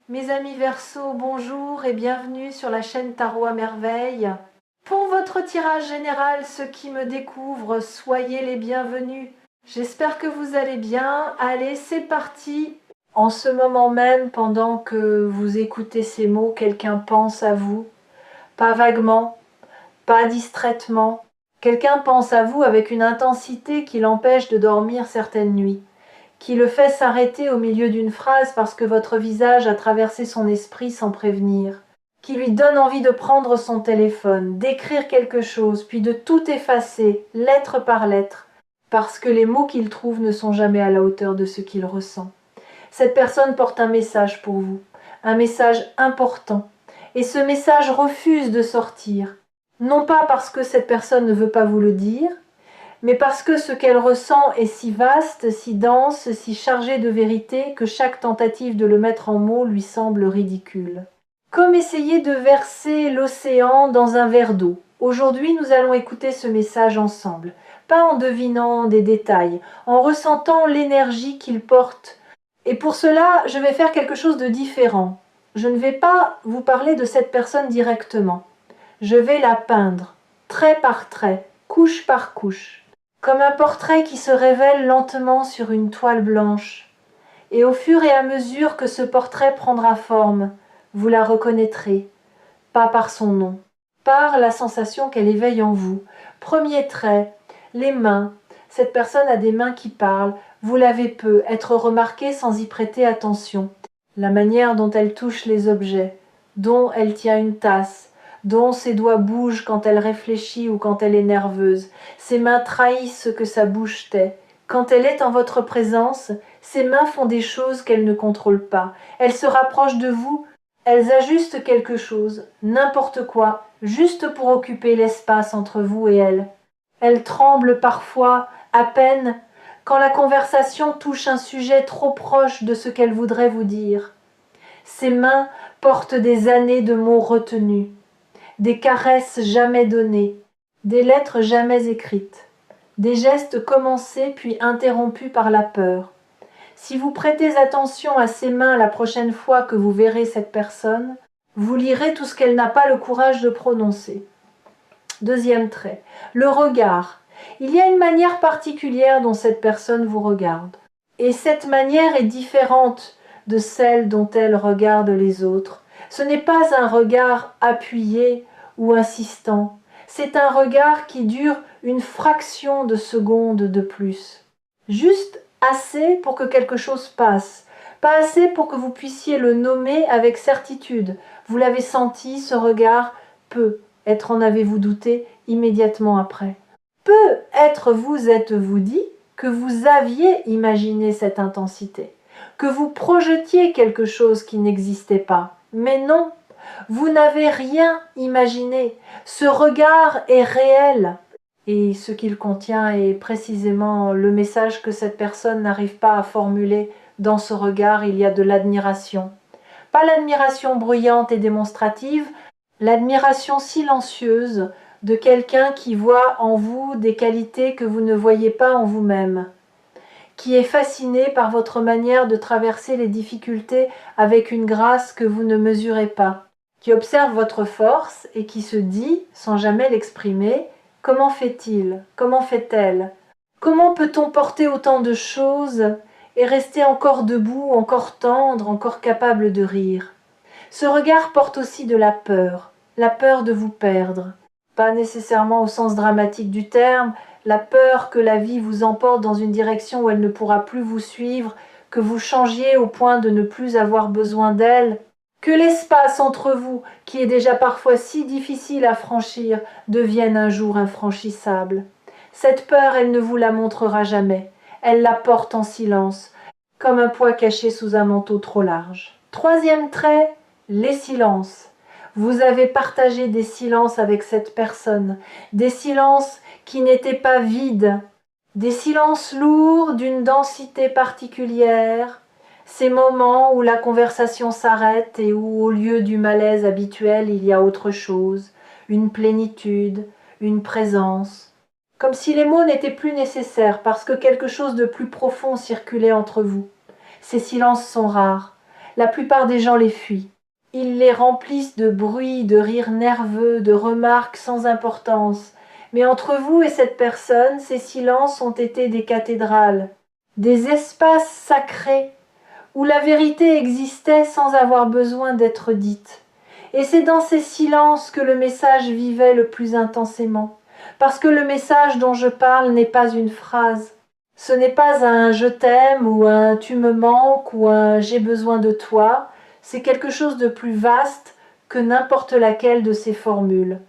Mes amis Verseaux, bonjour et bienvenue sur la chaîne Tarot à Merveille. Pour votre tirage général, ceux qui me découvrent, soyez les bienvenus. J'espère que vous allez bien. Allez, c'est parti. En ce moment même, pendant que vous écoutez ces mots, quelqu'un pense à vous. Pas vaguement, pas distraitement. Quelqu'un pense à vous avec une intensité qui l'empêche de dormir certaines nuits, qui le fait s'arrêter au milieu d'une phrase parce que votre visage a traversé son esprit sans prévenir, qui lui donne envie de prendre son téléphone, d'écrire quelque chose, puis de tout effacer, lettre par lettre, parce que les mots qu'il trouve ne sont jamais à la hauteur de ce qu'il ressent. Cette personne porte un message pour vous, un message important, et ce message refuse de sortir, non pas parce que cette personne ne veut pas vous le dire, mais parce que ce qu'elle ressent est si vaste, si dense, si chargé de vérité que chaque tentative de le mettre en mots lui semble ridicule. Comme essayer de verser l'océan dans un verre d'eau. Aujourd'hui, nous allons écouter ce message ensemble, pas en devinant des détails, en ressentant l'énergie qu'il porte. Et pour cela, je vais faire quelque chose de différent. Je ne vais pas vous parler de cette personne directement. Je vais la peindre, trait par trait, couche par couche, comme un portrait qui se révèle lentement sur une toile blanche. Et au fur et à mesure que ce portrait prendra forme, vous la reconnaîtrez, pas par son nom, par la sensation qu'elle éveille en vous. Premier trait, les mains. Cette personne a des mains qui parlent, vous l'avez peu, être remarqué sans y prêter attention. La manière dont elle touche les objets, dont elle tient une tasse, dont ses doigts bougent quand elle réfléchit ou quand elle est nerveuse. Ses mains trahissent ce que sa bouche tait. Quand elle est en votre présence, ses mains font des choses qu'elle ne contrôle pas. Elles se rapprochent de vous, elles ajustent quelque chose, n'importe quoi, juste pour occuper l'espace entre vous et elle. Elle tremble parfois, à peine, quand la conversation touche un sujet trop proche de ce qu'elle voudrait vous dire. Ses mains portent des années de mots retenus, des caresses jamais données, des lettres jamais écrites, des gestes commencés puis interrompus par la peur. Si vous prêtez attention à ses mains la prochaine fois que vous verrez cette personne, vous lirez tout ce qu'elle n'a pas le courage de prononcer. Deuxième trait, le regard. Il y a une manière particulière dont cette personne vous regarde. Et cette manière est différente de celle dont elle regarde les autres. Ce n'est pas un regard appuyé ou insistant. C'est un regard qui dure une fraction de seconde de plus. Juste assez pour que quelque chose passe. Pas assez pour que vous puissiez le nommer avec certitude. Vous l'avez senti, ce regard peut être, en avez-vous douté, immédiatement après. Peut-être vous êtes-vous dit que vous aviez imaginé cette intensité, que vous projetiez quelque chose qui n'existait pas. Mais non, vous n'avez rien imaginé. Ce regard est réel. Et ce qu'il contient est précisément le message que cette personne n'arrive pas à formuler. Dans ce regard, il y a de l'admiration. Pas l'admiration bruyante et démonstrative, l'admiration silencieuse de quelqu'un qui voit en vous des qualités que vous ne voyez pas en vous-même, qui est fasciné par votre manière de traverser les difficultés avec une grâce que vous ne mesurez pas, qui observe votre force et qui se dit, sans jamais l'exprimer, « Comment fait-il ? Comment fait-elle ? Comment peut-on porter autant de choses et rester encore debout, encore tendre, encore capable de rire ?» Ce regard porte aussi de la peur de vous perdre. Pas nécessairement au sens dramatique du terme, la peur que la vie vous emporte dans une direction où elle ne pourra plus vous suivre, que vous changiez au point de ne plus avoir besoin d'elle, que l'espace entre vous, qui est déjà parfois si difficile à franchir, devienne un jour infranchissable. Cette peur, elle ne vous la montrera jamais. Elle la porte en silence, comme un poids caché sous un manteau trop large. Troisième trait, les silences. Vous avez partagé des silences avec cette personne, des silences qui n'étaient pas vides, des silences lourds d'une densité particulière, ces moments où la conversation s'arrête et où au lieu du malaise habituel il y a autre chose, une plénitude, une présence, comme si les mots n'étaient plus nécessaires parce que quelque chose de plus profond circulait entre vous. Ces silences sont rares. La plupart des gens les fuient. Ils les remplissent de bruit, de rires nerveux, de remarques sans importance. Mais entre vous et cette personne, ces silences ont été des cathédrales, des espaces sacrés où la vérité existait sans avoir besoin d'être dite. Et c'est dans ces silences que le message vivait le plus intensément. Parce que le message dont je parle n'est pas une phrase. Ce n'est pas un je t'aime ou un tu me manques ou un j'ai besoin de toi. C'est quelque chose de plus vaste que n'importe laquelle de ces formules.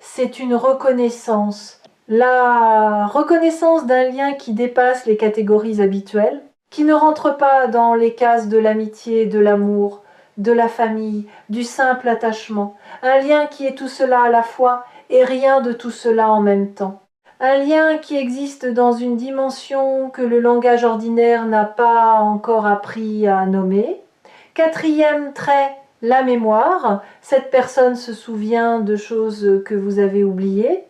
C'est une reconnaissance. La reconnaissance d'un lien qui dépasse les catégories habituelles, qui ne rentre pas dans les cases de l'amitié, de l'amour, de la famille, du simple attachement. Un lien qui est tout cela à la fois et rien de tout cela en même temps. Un lien qui existe dans une dimension que le langage ordinaire n'a pas encore appris à nommer. Quatrième trait, la mémoire. Cette personne se souvient de choses que vous avez oubliées,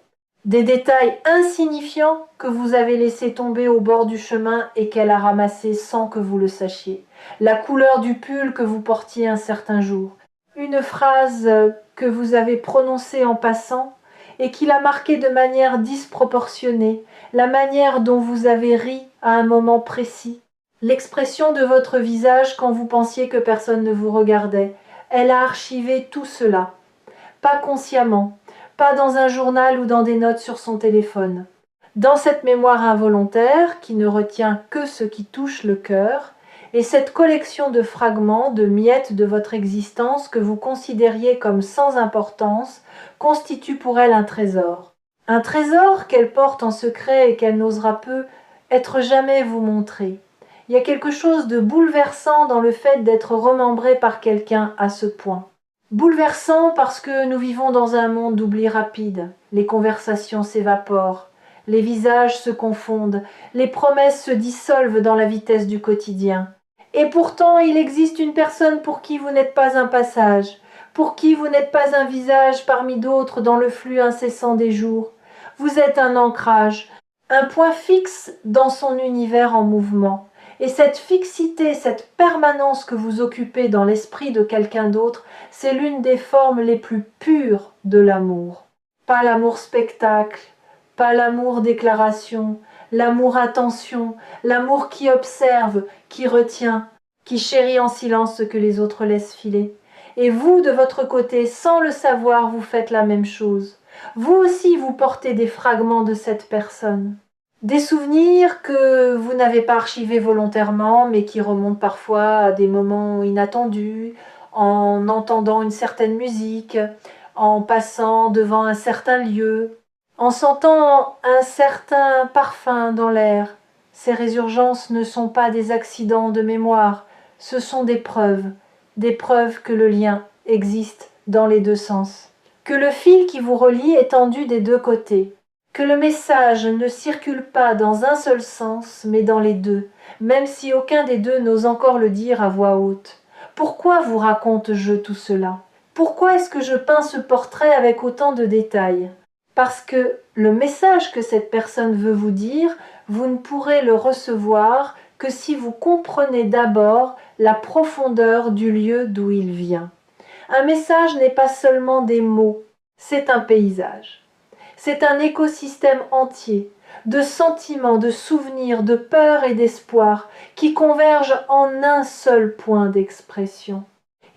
des détails insignifiants que vous avez laissés tomber au bord du chemin et qu'elle a ramassés sans que vous le sachiez. La couleur du pull que vous portiez un certain jour. Une phrase que vous avez prononcée en passant et qui l'a marqué de manière disproportionnée, la manière dont vous avez ri à un moment précis, l'expression de votre visage quand vous pensiez que personne ne vous regardait. Elle a archivé tout cela, pas consciemment, pas dans un journal ou dans des notes sur son téléphone. Dans cette mémoire involontaire qui ne retient que ce qui touche le cœur, et cette collection de fragments, de miettes de votre existence que vous considériez comme sans importance, constitue pour elle un trésor. Un trésor qu'elle porte en secret et qu'elle n'osera peu être jamais vous montrer. Il y a quelque chose de bouleversant dans le fait d'être remembré par quelqu'un à ce point. Bouleversant parce que nous vivons dans un monde d'oubli rapide. Les conversations s'évaporent, les visages se confondent, les promesses se dissolvent dans la vitesse du quotidien. Et pourtant, il existe une personne pour qui vous n'êtes pas un passage, pour qui vous n'êtes pas un visage parmi d'autres dans le flux incessant des jours. Vous êtes un ancrage, un point fixe dans son univers en mouvement. Et cette fixité, cette permanence que vous occupez dans l'esprit de quelqu'un d'autre, c'est l'une des formes les plus pures de l'amour. Pas l'amour spectacle, pas l'amour déclaration, l'amour attention, l'amour qui observe, qui retient, qui chérit en silence ce que les autres laissent filer. Et vous, de votre côté, sans le savoir, vous faites la même chose. Vous aussi, vous portez des fragments de cette personne. Des souvenirs que vous n'avez pas archivés volontairement, mais qui remontent parfois à des moments inattendus, en entendant une certaine musique, en passant devant un certain lieu, en sentant un certain parfum dans l'air. Ces résurgences ne sont pas des accidents de mémoire, ce sont des preuves que le lien existe dans les deux sens, que le fil qui vous relie est tendu des deux côtés, que le message ne circule pas dans un seul sens, mais dans les deux, même si aucun des deux n'ose encore le dire à voix haute. Pourquoi vous raconte-je tout cela? Pourquoi est-ce que je peins ce portrait avec autant de détails? Parce que le message que cette personne veut vous dire, vous ne pourrez le recevoir que si vous comprenez d'abord la profondeur du lieu d'où il vient. Un message n'est pas seulement des mots, c'est un paysage. C'est un écosystème entier, de sentiments, de souvenirs, de peurs et d'espoir, qui convergent en un seul point d'expression.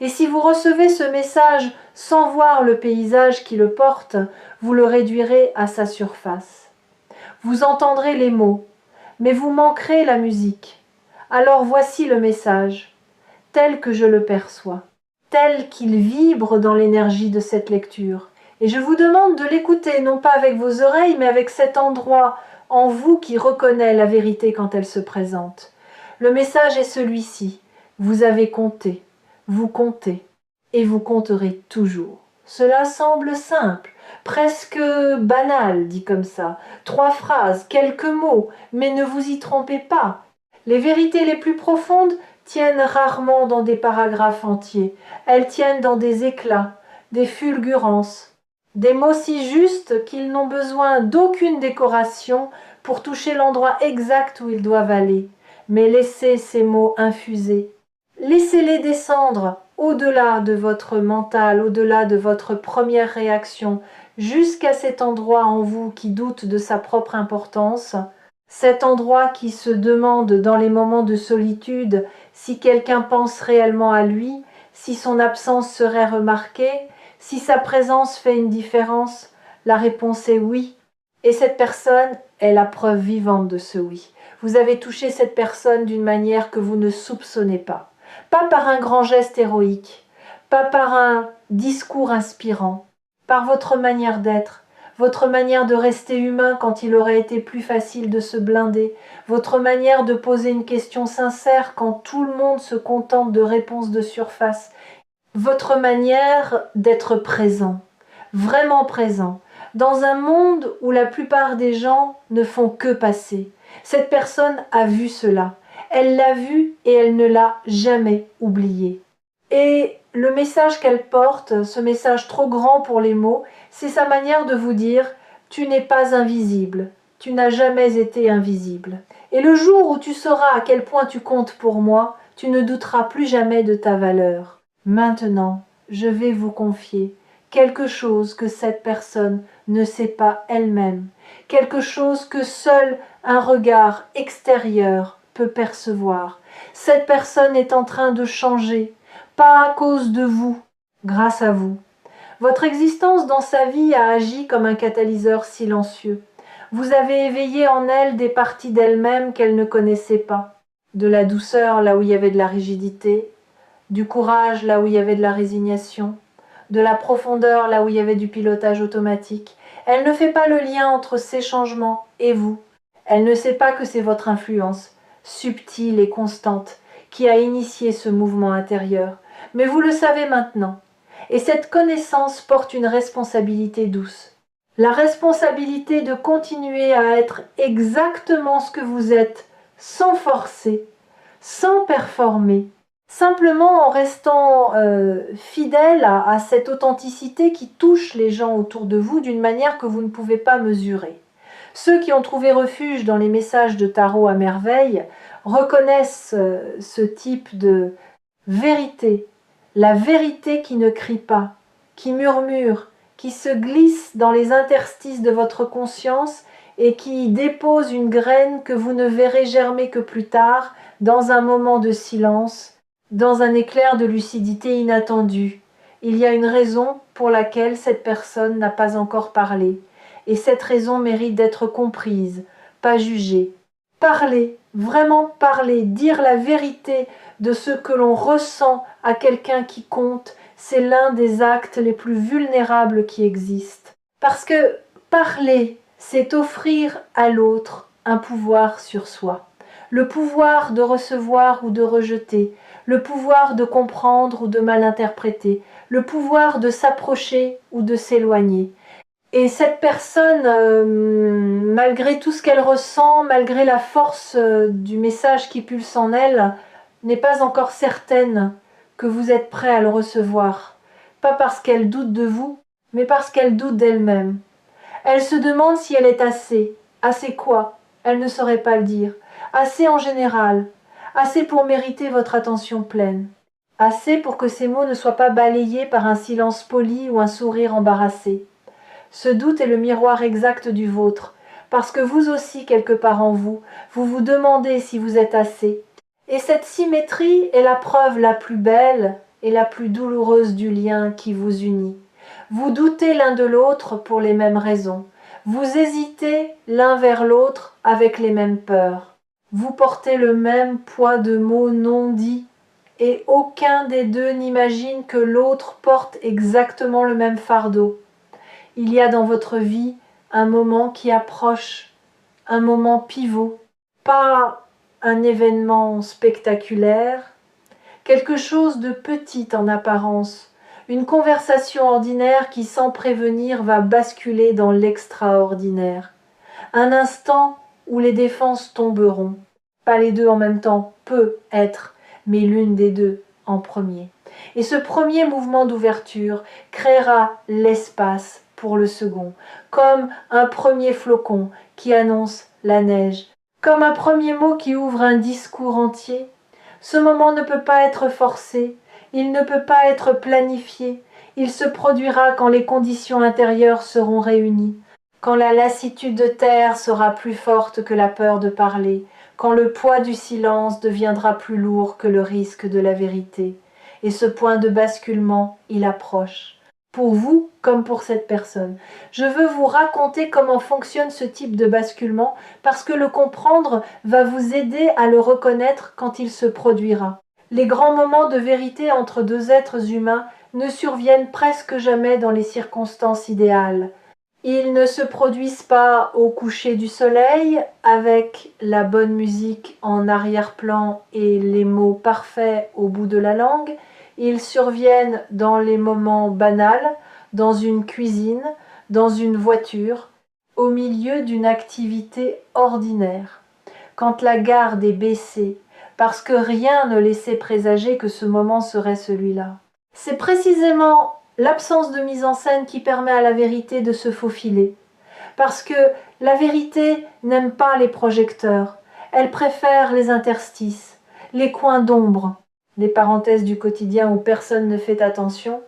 Et si vous recevez ce message sans voir le paysage qui le porte, vous le réduirez à sa surface. Vous entendrez les mots, mais vous manquerez la musique. Alors voici le message, tel que je le perçois, tel qu'il vibre dans l'énergie de cette lecture. Et je vous demande de l'écouter, non pas avec vos oreilles, mais avec cet endroit en vous qui reconnaît la vérité quand elle se présente. Le message est celui-ci. Vous avez compté, vous comptez, et vous compterez toujours. Cela semble simple, presque banal, dit comme ça. 3 phrases, quelques mots, mais ne vous y trompez pas. Les vérités les plus profondes tiennent rarement dans des paragraphes entiers. Elles tiennent dans des éclats, des fulgurances. Des mots si justes qu'ils n'ont besoin d'aucune décoration pour toucher l'endroit exact où ils doivent aller, mais laissez ces mots infuser. Laissez-les descendre au-delà de votre mental, au-delà de votre première réaction, jusqu'à cet endroit en vous qui doute de sa propre importance, cet endroit qui se demande dans les moments de solitude si quelqu'un pense réellement à lui, si son absence serait remarquée, si sa présence fait une différence. La réponse est oui. Et cette personne est la preuve vivante de ce oui. Vous avez touché cette personne d'une manière que vous ne soupçonnez pas. Pas par un grand geste héroïque, pas par un discours inspirant, par votre manière d'être, votre manière de rester humain quand il aurait été plus facile de se blinder, votre manière de poser une question sincère quand tout le monde se contente de réponses de surface, votre manière d'être présent, vraiment présent, dans un monde où la plupart des gens ne font que passer. Cette personne a vu cela. Elle l'a vu et elle ne l'a jamais oublié. Et le message qu'elle porte, ce message trop grand pour les mots, c'est sa manière de vous dire « Tu n'es pas invisible, tu n'as jamais été invisible. Et le jour où tu sauras à quel point tu comptes pour moi, tu ne douteras plus jamais de ta valeur. Maintenant, je vais vous confier quelque chose que cette personne ne sait pas elle-même, quelque chose que seul un regard extérieur peut percevoir. Cette personne est en train de changer, pas à cause de vous, grâce à vous. Votre existence dans sa vie a agi comme un catalyseur silencieux. Vous avez éveillé en elle des parties d'elle-même qu'elle ne connaissait pas. De la douceur là où il y avait de la rigidité, du courage là où il y avait de la résignation, de la profondeur là où il y avait du pilotage automatique. Elle ne fait pas le lien entre ces changements et vous. Elle ne sait pas que c'est votre influence, subtile et constante, qui a initié ce mouvement intérieur. Mais vous le savez maintenant. Et cette connaissance porte une responsabilité douce. La responsabilité de continuer à être exactement ce que vous êtes, sans forcer, sans performer, simplement en restant fidèle à cette authenticité qui touche les gens autour de vous d'une manière que vous ne pouvez pas mesurer. Ceux qui ont trouvé refuge dans les messages de tarot à merveille reconnaissent ce type de vérité, la vérité qui ne crie pas, qui murmure, qui se glisse dans les interstices de votre conscience et qui dépose une graine que vous ne verrez germer que plus tard, dans un moment de silence, dans un éclair de lucidité inattendue. Il y a une raison pour laquelle cette personne n'a pas encore parlé, et cette raison mérite d'être comprise, pas jugée. Parler, vraiment parler, dire la vérité de ce que l'on ressent à quelqu'un qui compte, c'est l'un des actes les plus vulnérables qui existent. Parce que parler, c'est offrir à l'autre un pouvoir sur soi. Le pouvoir de recevoir ou de rejeter, le pouvoir de comprendre ou de mal interpréter, le pouvoir de s'approcher ou de s'éloigner. Et cette personne, malgré tout ce qu'elle ressent, malgré la force du message qui pulse en elle, n'est pas encore certaine que vous êtes prêt à le recevoir. Pas parce qu'elle doute de vous, mais parce qu'elle doute d'elle-même. Elle se demande si elle est assez. Assez quoi? Elle ne saurait pas le dire. Assez en général. Assez pour mériter votre attention pleine. Assez pour que ces mots ne soient pas balayés par un silence poli ou un sourire embarrassé. Ce doute est le miroir exact du vôtre, parce que vous aussi, quelque part en vous, vous vous demandez si vous êtes assez. Et cette symétrie est la preuve la plus belle et la plus douloureuse du lien qui vous unit. Vous doutez l'un de l'autre pour les mêmes raisons. Vous hésitez l'un vers l'autre avec les mêmes peurs. Vous portez le même poids de mots non dits, et aucun des deux n'imagine que l'autre porte exactement le même fardeau. Il y a dans votre vie un moment qui approche, un moment pivot, pas un événement spectaculaire, quelque chose de petit en apparence, une conversation ordinaire qui sans prévenir va basculer dans l'extraordinaire, un instant où les défenses tomberont, pas les deux en même temps, peut être, mais l'une des deux en premier. Et ce premier mouvement d'ouverture créera l'espace pour le second, comme un premier flocon qui annonce la neige, comme un premier mot qui ouvre un discours entier. Ce moment ne peut pas être forcé, il ne peut pas être planifié, il se produira quand les conditions intérieures seront réunies, quand la lassitude de taire sera plus forte que la peur de parler, quand le poids du silence deviendra plus lourd que le risque de la vérité. Et ce point de basculement, il approche. Pour vous comme pour cette personne. Je veux vous raconter comment fonctionne ce type de basculement parce que le comprendre va vous aider à le reconnaître quand il se produira. Les grands moments de vérité entre deux êtres humains ne surviennent presque jamais dans les circonstances idéales. Ils ne se produisent pas au coucher du soleil, avec la bonne musique en arrière-plan et les mots parfaits au bout de la langue. Ils surviennent dans les moments banals, dans une cuisine, dans une voiture, au milieu d'une activité ordinaire. Quand la garde est baissée, parce que rien ne laissait présager que ce moment serait celui-là. C'est précisément l'absence de mise en scène qui permet à la vérité de se faufiler. Parce que la vérité n'aime pas les projecteurs, elle préfère les interstices, les coins d'ombre, les parenthèses du quotidien où personne ne fait attention.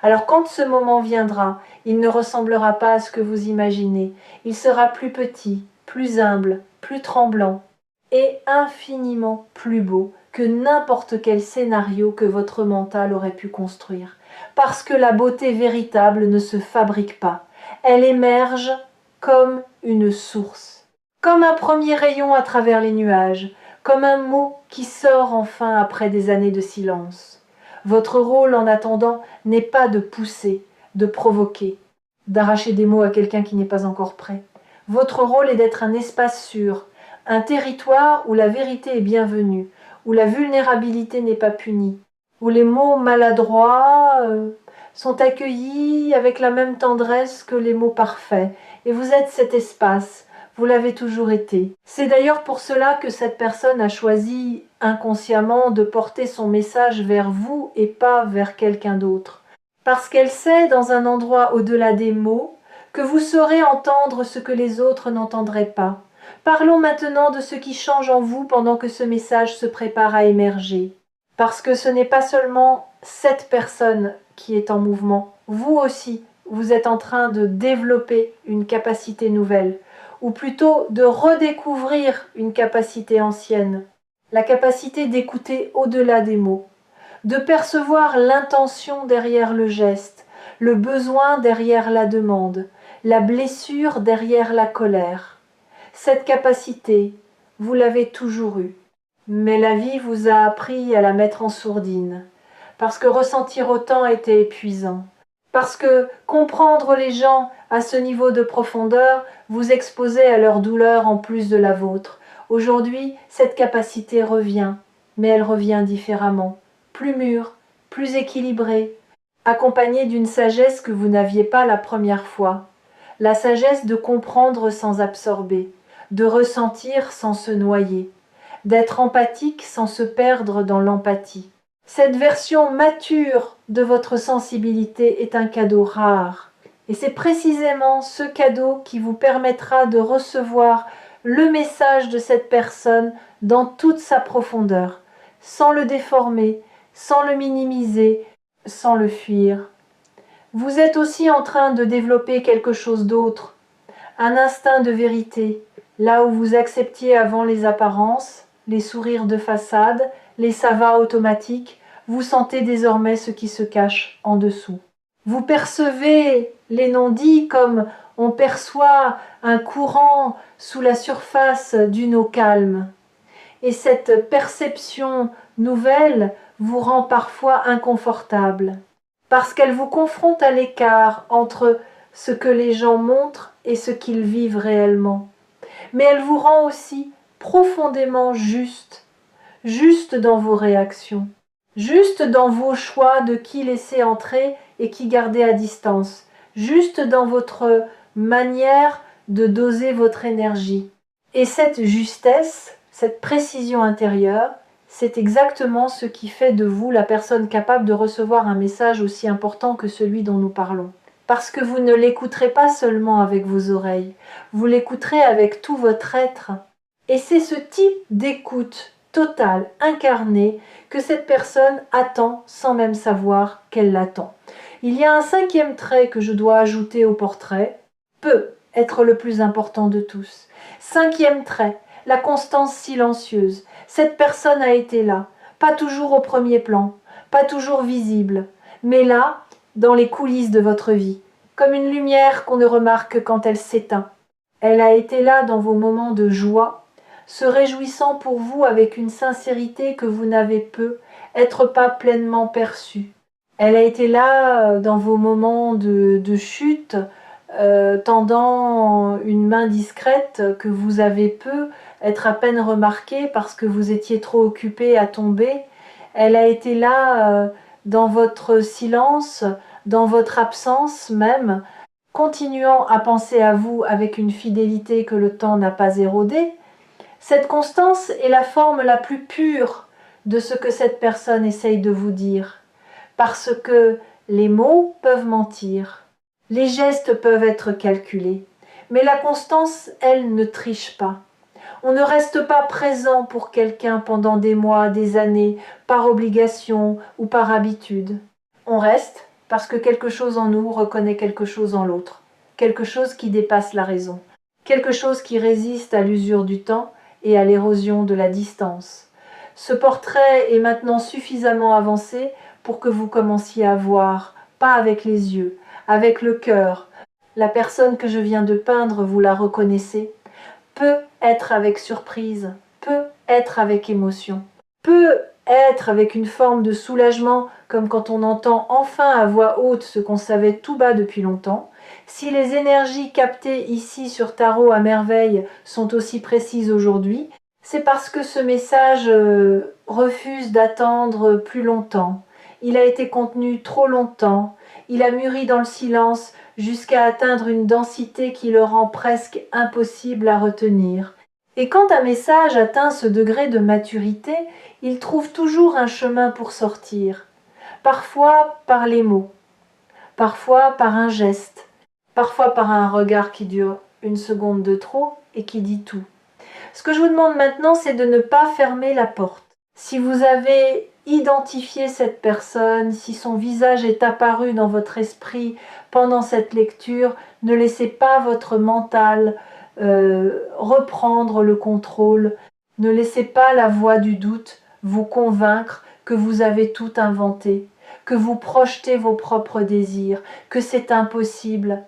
Alors quand ce moment viendra, il ne ressemblera pas à ce que vous imaginez, il sera plus petit, plus humble, plus tremblant et infiniment plus beau que n'importe quel scénario que votre mental aurait pu construire. Parce que la beauté véritable ne se fabrique pas, elle émerge comme une source, comme un premier rayon à travers les nuages, comme un mot qui sort enfin après des années de silence. Votre rôle en attendant n'est pas de pousser, de provoquer, d'arracher des mots à quelqu'un qui n'est pas encore prêt. Votre rôle est d'être un espace sûr, un territoire où la vérité est bienvenue, où la vulnérabilité n'est pas punie, où les mots maladroits sont accueillis avec la même tendresse que les mots parfaits. Et vous êtes cet espace, vous l'avez toujours été. C'est d'ailleurs pour cela que cette personne a choisi inconsciemment de porter son message vers vous et pas vers quelqu'un d'autre. Parce qu'elle sait, dans un endroit au-delà des mots, que vous saurez entendre ce que les autres n'entendraient pas. Parlons maintenant de ce qui change en vous pendant que ce message se prépare à émerger. Parce que ce n'est pas seulement cette personne qui est en mouvement, vous aussi, vous êtes en train de développer une capacité nouvelle, ou plutôt de redécouvrir une capacité ancienne, la capacité d'écouter au-delà des mots, de percevoir l'intention derrière le geste, le besoin derrière la demande, la blessure derrière la colère. Cette capacité, vous l'avez toujours eue, mais la vie vous a appris à la mettre en sourdine, parce que ressentir autant était épuisant, parce que comprendre les gens à ce niveau de profondeur vous exposait à leur douleur en plus de la vôtre. Aujourd'hui, cette capacité revient, mais elle revient différemment, plus mûre, plus équilibrée, accompagnée d'une sagesse que vous n'aviez pas la première fois, la sagesse de comprendre sans absorber, de ressentir sans se noyer, d'être empathique sans se perdre dans l'empathie. Cette version mature de votre sensibilité est un cadeau rare. Et c'est précisément ce cadeau qui vous permettra de recevoir le message de cette personne dans toute sa profondeur, sans le déformer, sans le minimiser, sans le fuir. Vous êtes aussi en train de développer quelque chose d'autre, un instinct de vérité, là où vous acceptiez avant les apparences, les sourires de façade, les ça va automatiques, vous sentez désormais ce qui se cache en dessous. Vous percevez les non-dits comme on perçoit un courant sous la surface d'une eau calme. Et cette perception nouvelle vous rend parfois inconfortable, parce qu'elle vous confronte à l'écart entre ce que les gens montrent et ce qu'ils vivent réellement. Mais elle vous rend aussi profondément juste, juste dans vos réactions, juste dans vos choix de qui laisser entrer et qui garder à distance, juste dans votre manière de doser votre énergie. Et cette justesse, cette précision intérieure, c'est exactement ce qui fait de vous la personne capable de recevoir un message aussi important que celui dont nous parlons. Parce que vous ne l'écouterez pas seulement avec vos oreilles, vous l'écouterez avec tout votre être. Et c'est ce type d'écoute totale, incarnée, que cette personne attend sans même savoir qu'elle l'attend. Il y a un cinquième trait que je dois ajouter au portrait, peut être le plus important de tous. Cinquième trait, la constance silencieuse. Cette personne a été là, pas toujours au premier plan, pas toujours visible, mais là, dans les coulisses de votre vie, comme une lumière qu'on ne remarque quand elle s'éteint. Elle a été là dans vos moments de joie, se réjouissant pour vous avec une sincérité que vous n'avez peu, être pas pleinement perçue. Elle a été là dans vos moments de chute, tendant une main discrète que vous avez peu, être à peine remarquée parce que vous étiez trop occupé à tomber. Elle a été là dans votre silence, dans votre absence même, continuant à penser à vous avec une fidélité que le temps n'a pas érodée. Cette constance est la forme la plus pure de ce que cette personne essaye de vous dire, parce que les mots peuvent mentir, les gestes peuvent être calculés, mais la constance, elle, ne triche pas. On ne reste pas présent pour quelqu'un pendant des mois, des années, par obligation ou par habitude. On reste parce que quelque chose en nous reconnaît quelque chose en l'autre, quelque chose qui dépasse la raison, quelque chose qui résiste à l'usure du temps et à l'érosion de la distance. Ce portrait est maintenant suffisamment avancé pour que vous commenciez à voir, pas avec les yeux, avec le cœur. La personne que je viens de peindre, vous la reconnaissez, peut être avec surprise, peut être avec émotion, peut être avec une forme de soulagement, comme quand on entend enfin à voix haute ce qu'on savait tout bas depuis longtemps. Si les énergies captées ici sur Tarot à merveille sont aussi précises aujourd'hui, c'est parce que ce message refuse d'attendre plus longtemps. Il a été contenu trop longtemps, il a mûri dans le silence jusqu'à atteindre une densité qui le rend presque impossible à retenir. Et quand un message atteint ce degré de maturité, il trouve toujours un chemin pour sortir. Parfois par les mots, parfois par un geste, parfois par un regard qui dure une seconde de trop et qui dit tout. Ce que je vous demande maintenant, c'est de ne pas fermer la porte. Si vous avez identifié cette personne, si son visage est apparu dans votre esprit pendant cette lecture, ne laissez pas votre mental reprendre le contrôle. Ne laissez pas la voix du doute vous convaincre que vous avez tout inventé, que vous projetez vos propres désirs, que c'est impossible.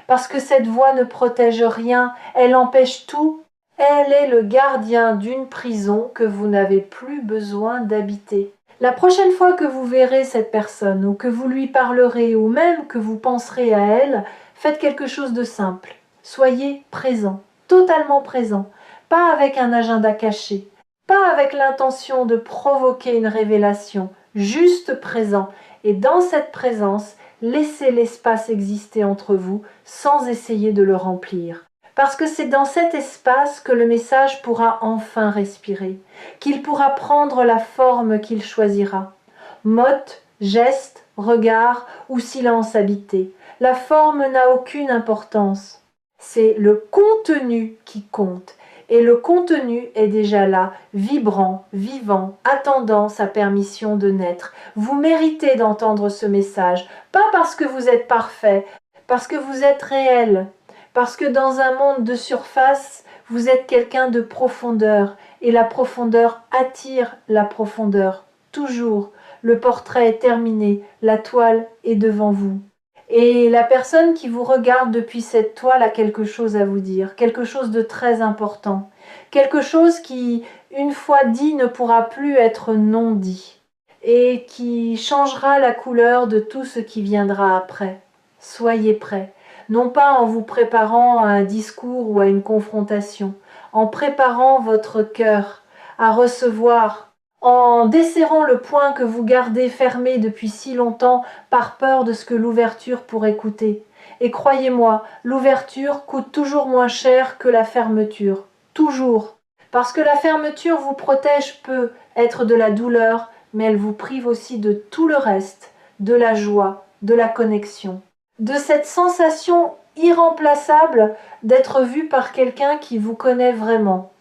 Parce que cette voix ne protège rien, elle empêche tout. Elle est le gardien d'une prison que vous n'avez plus besoin d'habiter. La prochaine fois que vous verrez cette personne, ou que vous lui parlerez, ou même que vous penserez à elle, faites quelque chose de simple. Soyez présent, totalement présent, pas avec un agenda caché, pas avec l'intention de provoquer une révélation, juste présent. Et dans cette présence, laissez l'espace exister entre vous sans essayer de le remplir. Parce que c'est dans cet espace que le message pourra enfin respirer, qu'il pourra prendre la forme qu'il choisira. Motte, geste, regard ou silence habité. La forme n'a aucune importance. C'est le contenu qui compte. Et le contenu est déjà là, vibrant, vivant, attendant sa permission de naître. Vous méritez d'entendre ce message, pas parce que vous êtes parfait, parce que vous êtes réel. Parce que dans un monde de surface, vous êtes quelqu'un de profondeur, et la profondeur attire la profondeur. Toujours, le portrait est terminé, la toile est devant vous. Et la personne qui vous regarde depuis cette toile a quelque chose à vous dire, quelque chose de très important, quelque chose qui, une fois dit, ne pourra plus être non dit, et qui changera la couleur de tout ce qui viendra après. Soyez prêts. Non pas en vous préparant à un discours ou à une confrontation, en préparant votre cœur à recevoir, en desserrant le poing que vous gardez fermé depuis si longtemps par peur de ce que l'ouverture pourrait coûter. Et croyez-moi, l'ouverture coûte toujours moins cher que la fermeture. Toujours. Parce que la fermeture vous protège peut être de la douleur, mais elle vous prive aussi de tout le reste, de la joie, de la connexion. De cette sensation irremplaçable d'être vu par quelqu'un qui vous connaît vraiment.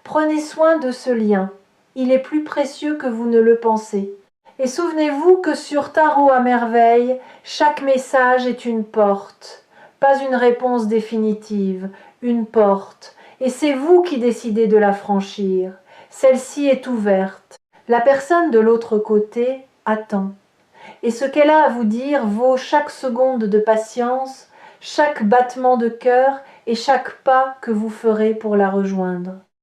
Prenez soin de ce lien. Il est plus précieux que vous ne le pensez. Et souvenez-vous que sur Tarot à merveille, chaque message est une porte, pas une réponse définitive, une porte. Et c'est vous qui décidez de la franchir. Celle-ci est ouverte. La personne de l'autre côté attend. Et ce qu'elle a à vous dire vaut chaque seconde de patience, chaque battement de cœur et chaque pas que vous ferez pour la rejoindre.